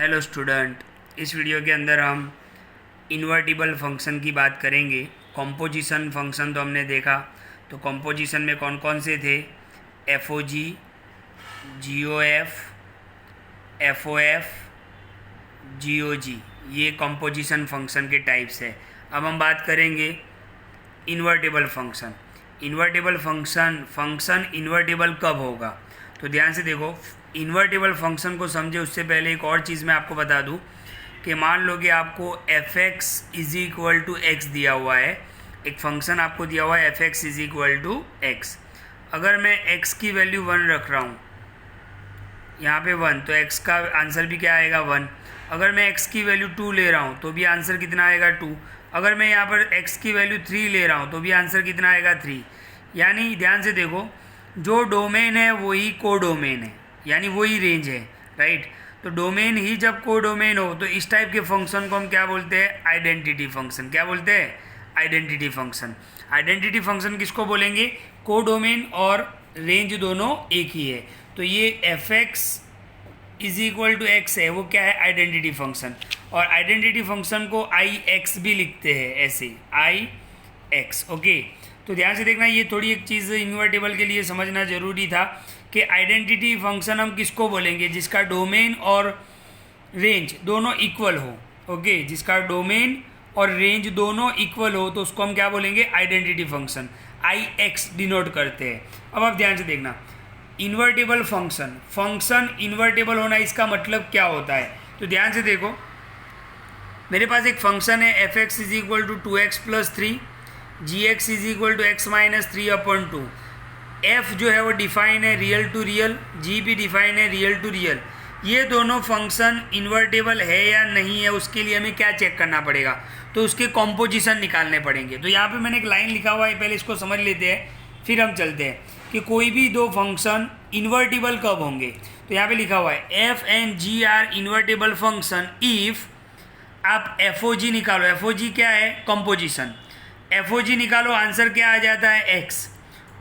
Hello student, इस video के अंदर हम इन्वर्टिबल फंक्शन की बात करेंगे। कॉम्पोजिशन फंक्शन तो हमने देखा, तो कॉम्पोजिशन में कौन कौन से थे? एफ ओ जी, जी ओ F, F O F, G O G, ये कॉम्पोजिशन फंक्शन के टाइप्स है। अब हम बात करेंगे invertible function. Invertible function invertible कब होगा? तो ध्यान से देखो, इन्वर्टिबल फंक्शन को समझे उससे पहले एक और चीज़ मैं आपको बता दूं कि मान लो कि आपको f x is equal to x दिया हुआ है। एक फंक्शन आपको दिया हुआ है f x is equal to x. अगर मैं एक्स की वैल्यू 1 रख रहा हूँ, यहाँ पे 1, तो एक्स का आंसर भी क्या आएगा? 1। अगर मैं एक्स की वैल्यू 2 ले रहा हूँ तो भी आंसर कितना आएगा? 2। अगर मैं यहाँ पर एक्स की वैल्यू 3 ले रहा हूँ तो भी आंसर कितना आएगा? 3। यानी ध्यान से देखो, जो डोमेन है वही को डोमेन है, यानी वही रेंज है, राइट। तो डोमेन ही जब को डोमेन हो तो इस टाइप के फंक्शन को हम क्या बोलते हैं? Identity function. क्या बोलते हैं? Identity function. आइडेंटिटी फंक्शन किसको बोलेंगे? को डोमेन और रेंज दोनों एक ही है। तो ये f x is equal to x है, वो क्या है? Identity function. और आइडेंटिटी फंक्शन को आई एक्स भी लिखते हैं, ऐसे आई एक्स। ओके, तो ध्यान से देखना, ये थोड़ी एक चीज़ इन्वर्टेबल के लिए समझना जरूरी था कि आइडेंटिटी फंक्शन हम किसको बोलेंगे? जिसका डोमेन और रेंज दोनों इक्वल हो। ओके, जिसका डोमेन और रेंज दोनों इक्वल हो तो उसको हम क्या बोलेंगे? Identity function. I X denote करते हैं। अब आप ध्यान से देखना, इन्वर्टेबल फंक्शन इन्वर्टेबल होना, इसका मतलब क्या होता है? तो ध्यान से देखो, मेरे पास एक फंक्शन है f x is equal to 2x plus 3, g x is equal to x minus 3/2। F जो है वो डिफाइन है रियल टू रियल, जी भी डिफाइन है रियल टू रियल। ये दोनों फंक्शन इन्वर्टेबल है या नहीं है, उसके लिए हमें क्या चेक करना पड़ेगा? तो उसके कॉम्पोजिशन निकालने पड़ेंगे। तो यहाँ पे मैंने एक लाइन लिखा हुआ है, पहले इसको समझ लेते हैं, फिर हम चलते हैं कि कोई भी दो फंक्शन इन्वर्टेबल कब होंगे। तो यहाँ पे लिखा हुआ है f and g are invertible function if आप एफ ओ जी निकालो। एफ ओ जी क्या है? कंपोजिशन। एफ ओ जी निकालो, आंसर क्या आ जाता है? एक्स।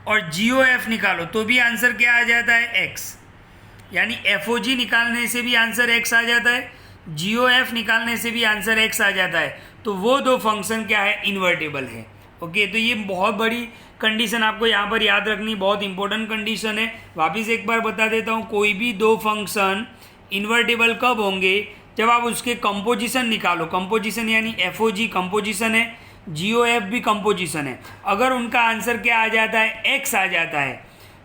और जी ओ एफ निकालो तो भी आंसर क्या आ जाता है? एक्स। यानी एफ ओ जी निकालने से भी आंसर एक्स आ जाता है, जी ओ एफ निकालने से भी आंसर एक्स आ जाता है। तो वो दो फंक्शन क्या है? इन्वर्टेबल है। ओके, तो ये बहुत बड़ी कंडीशन आपको यहाँ पर याद रखनी, बहुत इंपॉर्टेंट कंडीशन है। वापिस एक बार बता देता हूँ, कोई भी दो फंक्शन इन्वर्टेबल कब होंगे? जब आप उसके कंपोजिशन निकालो। कंपोजिशन यानी एफ ओ जी कंपोजिशन है, जी ओ एफ भी कंपोजिशन है। अगर उनका आंसर क्या आ जाता है? एक्स आ जाता है,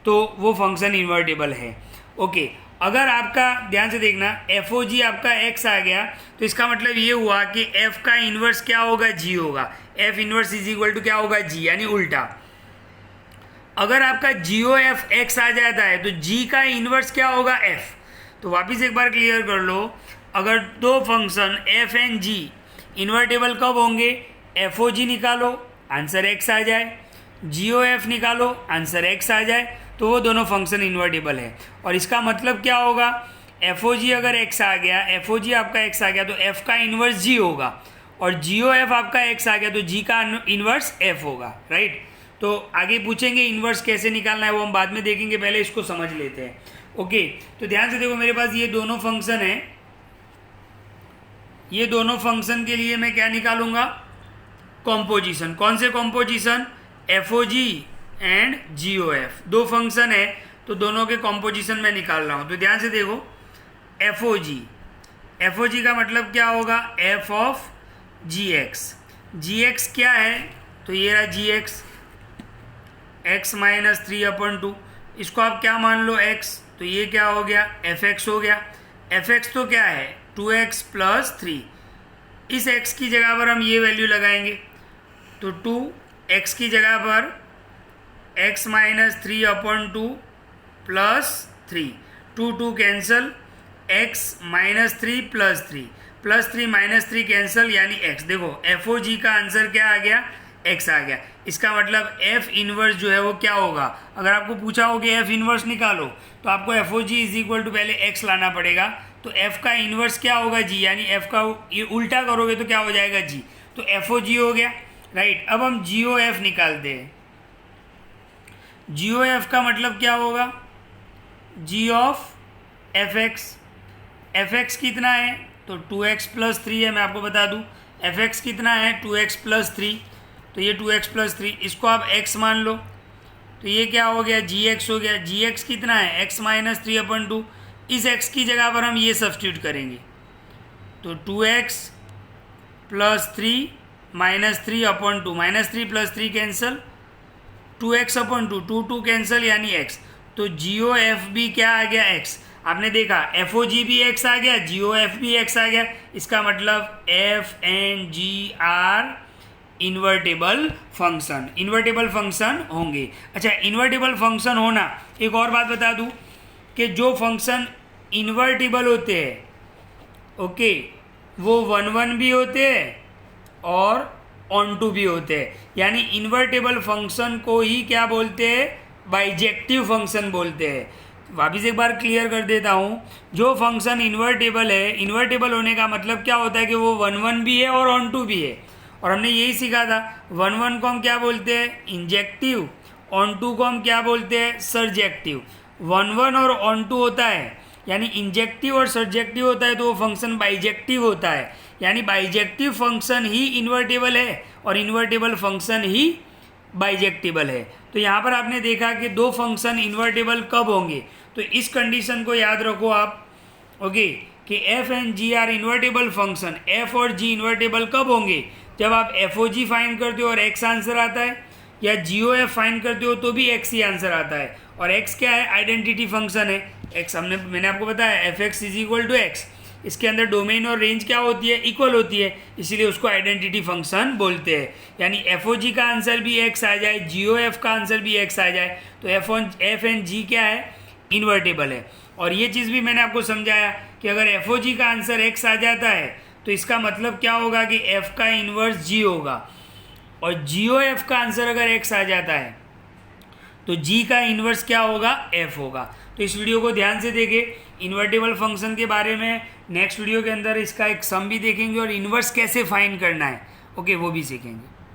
तो वो फंक्शन इन्वर्टेबल है। ओके, अगर आपका ध्यान से देखना एफ ओ जी आपका एक्स आ गया तो इसका मतलब ये हुआ कि एफ का इन्वर्स क्या होगा? जी होगा। F inverse is equal to क्या होगा? जी, यानी उल्टा। अगर आपका जी ओ एफ एक्स आ जाता है तो जी का इन्वर्स क्या होगा? एफ। तो वापिस एक बार क्लियर कर लो, अगर दो function f and g invertible कब होंगे? एफ ओ जी निकालो, आंसर एक्स आ जाए, जी ओ एफ निकालो, आंसर एक्स आ जाए, तो वो दोनों फंक्शन इन्वर्टेबल है। और इसका मतलब क्या होगा? एफ ओ जी अगर एक्स आ गया, एफ ओ जी आपका एक्स आ गया तो एफ का इन्वर्स जी होगा, और जी ओ एफ आपका एक्स आ गया तो जी का इन्वर्स एफ होगा, राइट। तो आगे पूछेंगे इन्वर्स कैसे निकालना है, वो हम बाद में देखेंगे, पहले इसको समझ लेते हैं। ओके, तो ध्यान से देखो, मेरे पास ये दोनों फंक्शन है। ये दोनों फंक्शन के लिए मैं क्या निकालूंगा? कॉम्पोजिशन। कौन से composition? F O g and g O f. दो फंक्शन है तो दोनों के कॉम्पोजिशन में निकाल रहा हूं। तो ध्यान से देखो, एफ ओ जी, एफ ओ जी का मतलब क्या होगा? F of g x. G x क्या है? तो ये रहा जी एक्स, एक्स माइनस 3/2। इसको आप क्या मान लो? एक्स। तो ये क्या हो गया? एफ एक्स हो गया। एफ एक्स तो क्या है? 2x plus 3। इस x की जगह पर हम ये वैल्यू लगाएंगे, तो 2x की जगह पर x minus 3/2 plus 3, 2 cancel, x minus 3 plus 3 plus 3 minus 3 cancel, यानी x। देखो एफ ओ जी का आंसर क्या आ गया? x आ गया। इसका मतलब f इनवर्स जो है वो क्या होगा? अगर आपको पूछा हो कि f इनवर्स निकालो तो आपको f O g is equal to पहले x लाना पड़ेगा। तो f का इन्वर्स क्या होगा? g, यानी f का ये उल्टा करोगे तो क्या हो जाएगा? g। तो एफ ओ जी हो गया, राइट। अब हम जी ओ एफ निकालते हैं। जी ओ एफ का मतलब क्या होगा? g of F x. F x कितना है? तो 2x प्लस 3 है, मैं आपको बता दूं fx कितना है 2x प्लस 3, तो ये 2x प्लस 3 इसको आप x मान लो, तो ये क्या हो गया gx हो गया। gx कितना है x माइनस 3/2, इस x की जगह पर हम ये सब्स्टिट्यूट करेंगे, तो 2x plus 3 minus 3/2, minus 3 plus 3 cancel, 2x/2, 2 cancel यानी x, तो GOF भी क्या आ गया x। आपने देखा FOG भी x आ गया, GOF भी x आ गया, इसका मतलब f and g are invertible function, invertible function होंगे। अच्छा, इन्वर्टेबल फंक्शन होना, एक और बात बता दूं कि जो फंक्शन इन्वर्टेबल होते हैं ओके, वो 1 भी होते हैं और ऑन टू भी होते हैं, यानी इन्वर्टेबल फंक्शन को ही क्या बोलते हैं, बाइजेक्टिव फंक्शन बोलते हैं। वापिस एक बार क्लियर कर देता हूँ, जो फंक्शन इन्वर्टेबल है, इन्वर्टेबल होने का मतलब क्या होता है कि वो 1 भी है और ऑन टू भी है, और हमने यही सीखा था 1 को हम क्या बोलते हैं इंजेक्टिव, ऑन टू को हम क्या बोलते हैं सर्जेक्टिव। 1 और ऑन टू होता है यानी इंजेक्टिव और सर्जेक्टिव होता है, तो वो फंक्शन बाइजेक्टिव होता है, यानी बाइजेक्टिव फंक्शन ही इन्वर्टेबल है और इन्वर्टेबल फंक्शन ही बाइजेक्टिबल है। तो यहाँ पर आपने देखा कि दो फंक्शन इन्वर्टेबल कब होंगे, तो इस कंडीशन को याद रखो आप ओके, कि f and g are invertible function, f और g इन्वर्टेबल कब होंगे, जब आप FOG फाइंड करते हो और x आंसर आता है, या GOF फाइंड करते हो तो भी x ही आंसर आता है, और x क्या है आइडेंटिटी फंक्शन है, x मैंने आपको बताया fx is equal to x, इसके अंदर डोमेन और रेंज क्या होती है इक्वल होती है, इसीलिए उसको आइडेंटिटी फंक्शन बोलते हैं। यानी FOG का आंसर भी x आ जाए, GOF का आंसर भी x आ जाए, तो f एंड g क्या है इन्वर्टेबल है। और ये चीज़ भी मैंने आपको समझाया कि अगर FOG का आंसर x आ जाता है तो इसका मतलब क्या होगा कि f का इन्वर्स g होगा, और GOF का आंसर अगर x आ जाता है तो g का इन्वर्स क्या होगा f होगा। तो इस वीडियो को ध्यान से देखें, इन्वर्टेबल फंक्शन के बारे में नेक्स्ट वीडियो के अंदर इसका एक सम भी देखेंगे और इन्वर्स कैसे फाइंड करना है ओके, वो भी सीखेंगे।